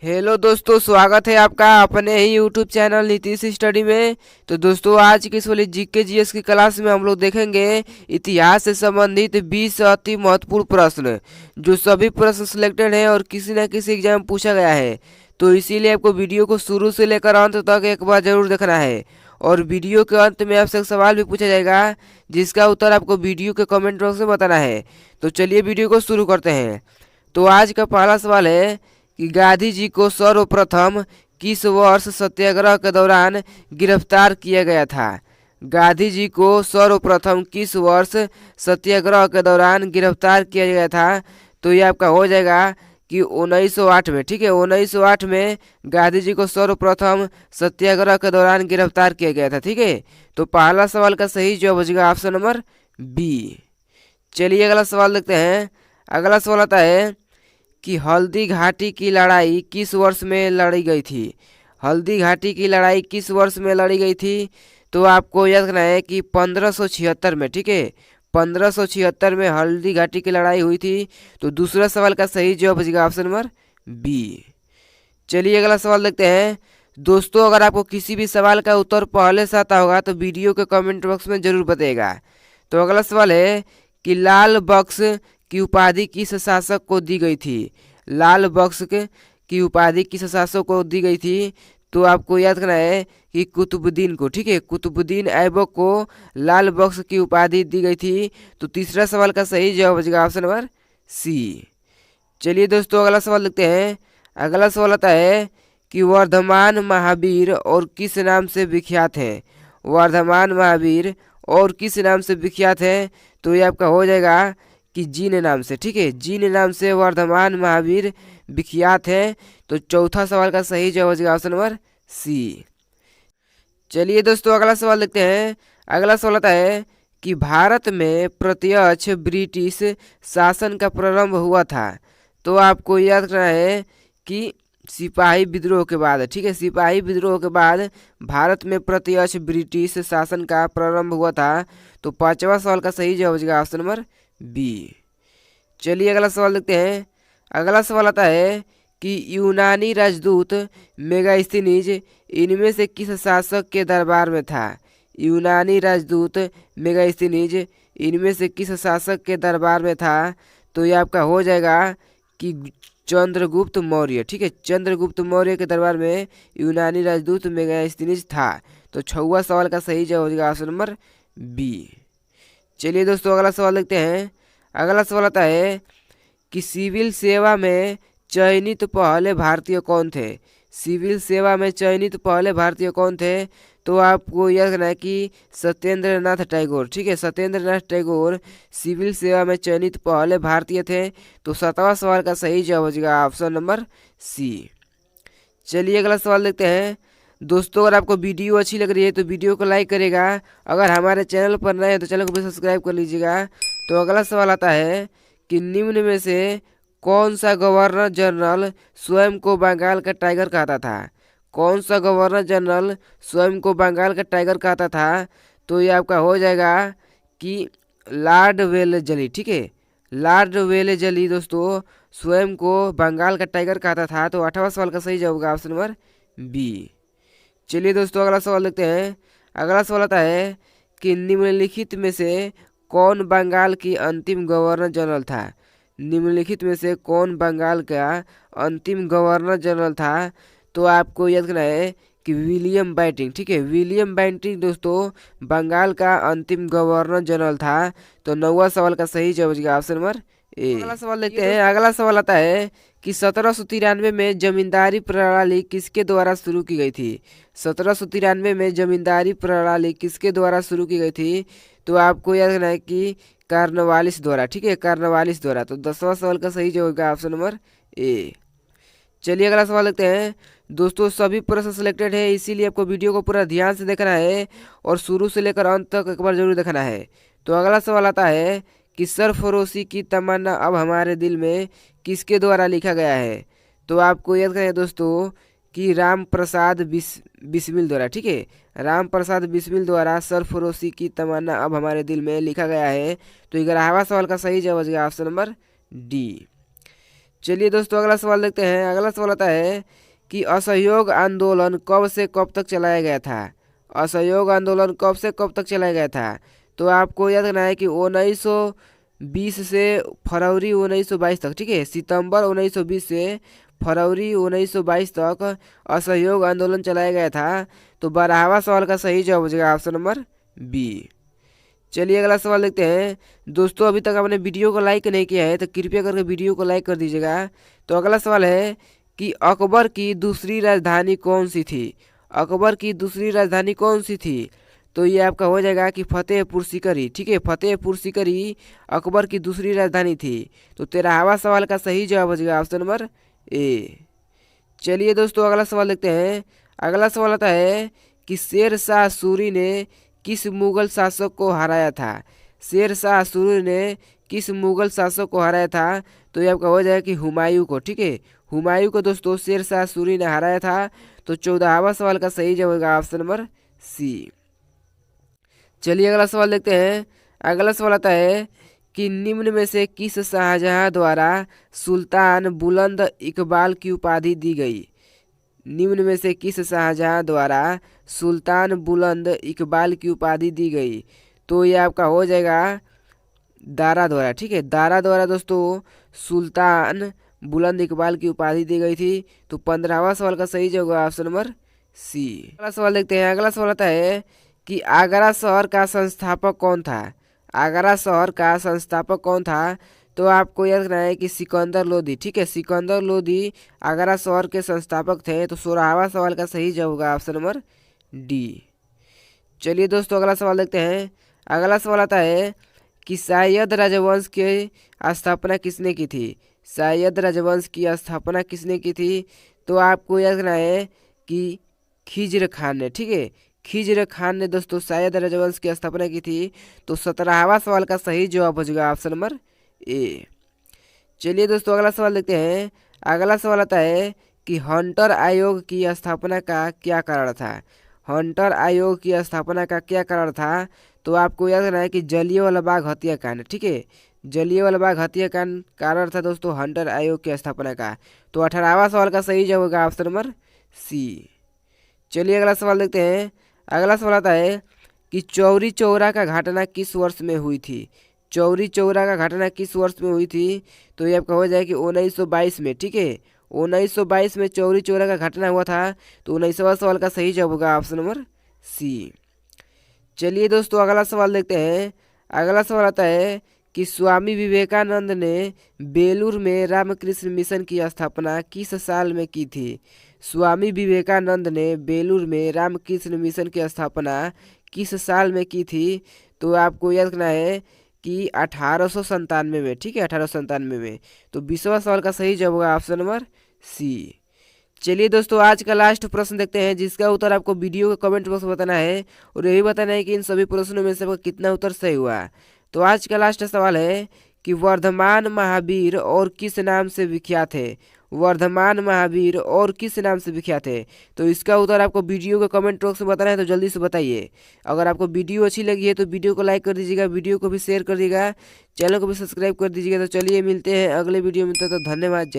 Hello दोस्तों, स्वागत है आपका अपने ही यूट्यूब चैनल नीतीश स्टडी में। तो दोस्तों, आज की इस वाली जीके जीएस की क्लास में हम लोग देखेंगे इतिहास से संबंधित 20 अति महत्वपूर्ण प्रश्न, जो सभी प्रश्न सिलेक्टेड हैं और किसी न किसी एग्जाम में पूछा गया है। तो इसीलिए आपको वीडियो को शुरू से लेकर अंत तक एक बार जरूर देखना है। और वीडियो के अंत में आपसे एक सवाल भी पूछा जाएगा, जिसका उत्तर आपको वीडियो के कमेंट बॉक्स में बताना है। तो चलिए वीडियो को शुरू करते हैं। तो आज का पहला सवाल है कि गांधी जी को सर्वप्रथम किस वर्ष सत्याग्रह के दौरान गिरफ्तार किया गया था। गांधी जी को सर्वप्रथम किस वर्ष सत्याग्रह के दौरान गिरफ्तार किया गया था। तो ये आपका हो जाएगा कि 1908 में। ठीक है, 1908 में गांधी जी को सर्वप्रथम सत्याग्रह के दौरान गिरफ्तार किया गया था। ठीक है, तो पहला सवाल का सही जवाब हो जाएगा ऑप्शन नंबर बी। चलिए अगला सवाल देखते हैं। अगला सवाल आता है कि हल्दी घाटी की लड़ाई किस वर्ष में लड़ी गई थी। हल्दी घाटी की लड़ाई किस वर्ष में लड़ी गई थी। तो आपको याद रखना है कि 1576 में। ठीक है, 1576 में हल्दी घाटी की लड़ाई हुई थी। तो दूसरा सवाल का सही जवाब हो जाएगा ऑप्शन नंबर बी। चलिए अगला सवाल देखते हैं। दोस्तों, अगर आपको किसी भी सवाल का उत्तर पहले से आता होगा तो वीडियो के कमेंट बॉक्स में जरूर बताइएगा। तो अगला सवाल है कि लाल बक्स की उपाधि किस शासक को दी गई थी। लाल बक्स की उपाधि किस शासक को दी गई थी। तो आपको याद करना है कि कुतुबुद्दीन को। ठीक है, कुतुबुद्दीन ऐबक को लाल बक्स की उपाधि दी गई थी। तो तीसरा सवाल का सही जवाब हो जाएगा ऑप्शन नंबर सी। चलिए दोस्तों अगला सवाल देखते हैं। अगला सवाल आता है कि वर्धमान महावीर और किस नाम से विख्यात है। वर्धमान महावीर और किस नाम से विख्यात है। तो ये आपका हो जाएगा कि जीन नाम से। ठीक है, जीन नाम से वर्धमान महावीर विख्यात है। तो चौथा सवाल का सही जवाब हो जाएगा ऑप्शन नंबर सी। चलिए दोस्तों अगला सवाल देखते हैं। अगला सवाल आता है कि भारत में प्रत्यक्ष ब्रिटिश शासन का प्रारंभ हुआ था। तो आपको याद रखना है कि सिपाही विद्रोह के बाद। ठीक है, सिपाही विद्रोह के बाद भारत में प्रत्यक्ष ब्रिटिश शासन का प्रारंभ हुआ था। तो पांचवा सवाल का सही जवाब हो जाएगा ऑप्शन नंबर बी। चलिए अगला सवाल देखते हैं। अगला सवाल आता है कि यूनानी राजदूत मेगास्थनीज इनमें से किस शासक के दरबार में था। यूनानी राजदूत मेगास्थनीज इनमें से किस शासक के दरबार में था। तो ये आपका हो जाएगा कि चंद्रगुप्त मौर्य। ठीक है, चंद्रगुप्त मौर्य के दरबार में यूनानी राजदूत मेगास्थनीज था। तो छठवां सवाल का सही जवाब हो जाएगा ऑप्शन नंबर बी। चलिए दोस्तों अगला सवाल देखते हैं। अगला सवाल आता है कि सिविल सेवा में चयनित पहले भारतीय कौन थे। सिविल सेवा में चयनित पहले भारतीय कौन थे। तो आपको यह कहना है कि सत्येंद्र नाथ टैगोर। ठीक है, सत्येंद्र नाथ टैगोर सिविल सेवा में चयनित पहले भारतीय थे। तो सातवां सवाल का सही जवाब हो जाएगा ऑप्शन नंबर सी। चलिए अगला सवाल देखते हैं। दोस्तों, अगर आपको वीडियो अच्छी लग रही है तो वीडियो को लाइक करेगा। अगर हमारे चैनल पर नए हैं तो चैनल को भी सब्सक्राइब कर लीजिएगा। तो अगला सवाल आता है कि निम्न में से कौन सा गवर्नर जनरल स्वयं को बंगाल का टाइगर कहता था। कौन सा गवर्नर जनरल स्वयं को बंगाल का टाइगर कहता था। तो ये आपका हो जाएगा कि लॉर्ड वेलेस्ली। ठीक है, लॉर्ड वेलेस्ली दोस्तों स्वयं को बंगाल का टाइगर कहता था। तो आठवां सवाल का सही जवाब होगा ऑप्शन नंबर बी। चलिए दोस्तों अगला सवाल देखते हैं। अगला सवाल आता है कि निम्नलिखित में से कौन बंगाल की अंतिम गवर्नर जनरल था। निम्नलिखित में से कौन बंगाल का अंतिम गवर्नर जनरल था। तो आपको याद करना है कि विलियम बेंटिंक। ठीक है, विलियम बेंटिंक दोस्तों बंगाल का अंतिम गवर्नर जनरल था। तो नौवां सवाल का सही जवाब हो जाएगा ऑप्शन नंबर ए। अगला सवाल देखते हैं। अगला सवाल आता है कि 1793 में जमींदारी प्रणाली किसके द्वारा शुरू की गई थी। 1793 में जमींदारी प्रणाली किसके द्वारा शुरू की गई थी। तो आपको याद रखना है कि कार्नवालिस द्वारा। ठीक है, कार्नवालिस द्वारा। तो 10वां सवाल का सही जवाब होगा ऑप्शन नंबर ए। चलिए अगला सवाल देखते हैं। दोस्तों सभी प्रश्न सिलेक्टेड है, इसीलिए आपको वीडियो को पूरा ध्यान से देखना है और शुरू से लेकर अंत तक एक बार जरूर देखना है। तो अगला सवाल आता है कि सरफरोशी की तमन्ना अब हमारे दिल में किसके द्वारा लिखा गया है। तो आपको याद करें दोस्तों कि राम प्रसाद बिस्मिल द्वारा। ठीक है, राम प्रसाद बिस्मिल द्वारा सरफरोशी की तमन्ना अब हमारे दिल में लिखा गया है। तो 11वां सवाल का सही जवाब हो जाएगा ऑप्शन नंबर डी। चलिए दोस्तों अगला सवाल देखते हैं। अगला सवाल आता है कि असहयोग आंदोलन कब से कब तक चलाया गया था। असहयोग आंदोलन कब से कब तक चलाया गया था। तो आपको याद रखना है कि 1920 से फरवरी 1922 तक, ठीक है, सितंबर 1920 से फरवरी 1922 तक असहयोग आंदोलन चलाया गया था। तो 12वां सवाल का सही जवाब हो जाएगा ऑप्शन नंबर बी। चलिए अगला सवाल देखते हैं। दोस्तों अभी तक आपने वीडियो को लाइक नहीं किया है तो कृपया करके वीडियो को लाइक कर दीजिएगा। तो अगला सवाल है कि अकबर की दूसरी राजधानी कौन सी थी। अकबर की दूसरी राजधानी कौन सी थी। तो ये आपका हो जाएगा कि फतेहपुर सीकरी, ठीक है, फतेहपुर सीकरी अकबर की दूसरी राजधानी थी। तो 13वां सवाल का सही जवाब हो जाएगा ऑप्शन नंबर ए। चलिए दोस्तों अगला सवाल देखते हैं। अगला सवाल आता है कि शेर शाह सूरी ने किस मुगल शासक को हराया था। शेर शाह सूरी ने किस मुगल शासक को हराया था। तो ये आपका हो जाएगा कि हुमायूं को, ठीक है, हुमायूं को दोस्तों शेर शाह सूरी ने हराया था। तो 14वां सवाल का सही जवाब होगा ऑप्शन नंबर सी। चलिए अगला सवाल देखते हैं। अगला सवाल आता है कि निम्न में से किस शाहजहां द्वारा सुल्तान बुलंद इकबाल की उपाधि दी गई। निम्न में से किस शाहजहां द्वारा सुल्तान बुलंद इकबाल की उपाधि दी गई। तो ये आपका हो जाएगा दारा द्वारा, ठीक है, दारा द्वारा दोस्तों सुल्तान बुलंद इकबाल की उपाधि दी गई थी। तो 15वां सवाल का सही जवाब होगा ऑप्शन नंबर सी। अगला सवाल देखते हैं। अगला सवाल आता है कि आगरा शहर का संस्थापक कौन था। आगरा शहर का संस्थापक कौन था। तो आपको याद रखना है कि सिकंदर लोदी, ठीक है, सिकंदर लोदी आगरा शहर के संस्थापक थे। तो 16वां सवाल का सही जवाब होगा ऑप्शन नंबर डी। चलिए दोस्तों अगला सवाल देखते हैं। अगला सवाल आता है कि शायद राजवंश की स्थापना किसने की थी। शायद राजवंश की स्थापना किसने की थी। तो आपको याद रखना है कि खिज्र खान ने, ठीक है, खिज्र खान ने दोस्तों शायद राजवंश की स्थापना की थी। तो 17वां सवाल का सही जवाब हो जाएगा ऑप्शन नंबर ए। चलिए दोस्तों अगला सवाल देखते हैं। अगला सवाल आता है कि हंटर आयोग की स्थापना का क्या कारण था। हंटर आयोग की स्थापना का क्या कारण था। तो आपको याद रखना है कि जलियांवाला बाग हत्याकांड, ठीक है, जलियांवाला बाग हत्याकांड कारण था दोस्तों हंटर आयोग की स्थापना का। तो 18वां सवाल का सही जवाब होगा ऑप्शन नंबर सी। चलिए अगला सवाल देखते हैं। अगला सवाल आता है कि चौरी चौरा का घटना किस वर्ष में हुई थी। चौरी चौरा का घटना किस वर्ष में हुई थी। तो ये आपका हो जाएगा कि 1922 में, ठीक है, 1922 में चौरी चौरा का घटना हुआ था। तो 19वां सवाल का सही जवाब होगा ऑप्शन नंबर सी। चलिए दोस्तों अगला सवाल देखते हैं। अगला सवाल आता है कि स्वामी विवेकानंद ने बेलूर में रामकृष्ण मिशन की स्थापना किस साल में की थी। स्वामी विवेकानंद ने बेलूर में रामकृष्ण मिशन की स्थापना किस साल में की थी। तो आपको याद रखना है कि 1897 में, ठीक है, 1897 में। तो 20वां सवाल का सही जवाब होगा ऑप्शन नंबर सी। चलिए दोस्तों आज का लास्ट प्रश्न देखते हैं जिसका उत्तर आपको वीडियो के कमेंट बॉक्स में बताना है और यही बताना है कि इन सभी प्रश्नों में से आपका कितना उत्तर सही हुआ। तो आज का लास्ट सवाल है कि वर्धमान महावीर और किस नाम से विख्यात है। वर्धमान महावीर और किस नाम से विख्यात है। तो इसका उत्तर आपको वीडियो के कमेंट बॉक्स में बताना है। तो जल्दी से बताइए। अगर आपको वीडियो अच्छी लगी है तो वीडियो को लाइक कर दीजिएगा, वीडियो को भी शेयर कर दीजिएगा, चैनल को भी सब्सक्राइब कर दीजिएगा। तो चलिए मिलते हैं अगले वीडियो में, तो धन्यवाद।